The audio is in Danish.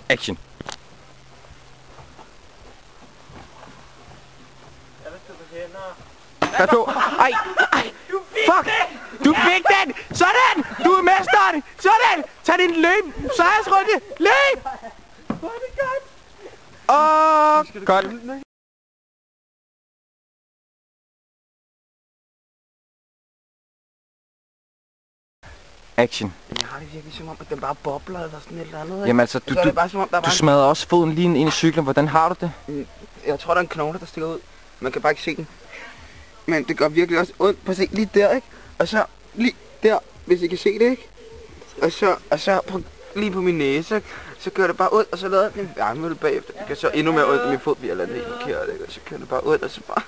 Action. Pas på. Ej. Fuck. Du fik den. Sådan. Du er mesteren. Sådan. Tag din løb. Sejrsrunde. Løb. Hvor er det godt. Godt. Action. Jeg har det virkelig som om, at den bare bobler eller sådan et eller andet, ikke? Jamen altså, du smadrer også foden lige ind i cyklen. Hvordan har du det? Jeg tror, der er en knogle, der stikker ud. Man kan bare ikke se den. Men det gør virkelig også ondt. Prøv at se lige der, ikke? Og så lige der, hvis I kan se det, ikke? Og så lige på min næse, så gør det bare ondt, og så lader den en værmølle bagefter. Det gør så endnu mere ondt, at min fod bliver landet helt forkert, ikke? Og så kører det bare ondt, og så bare...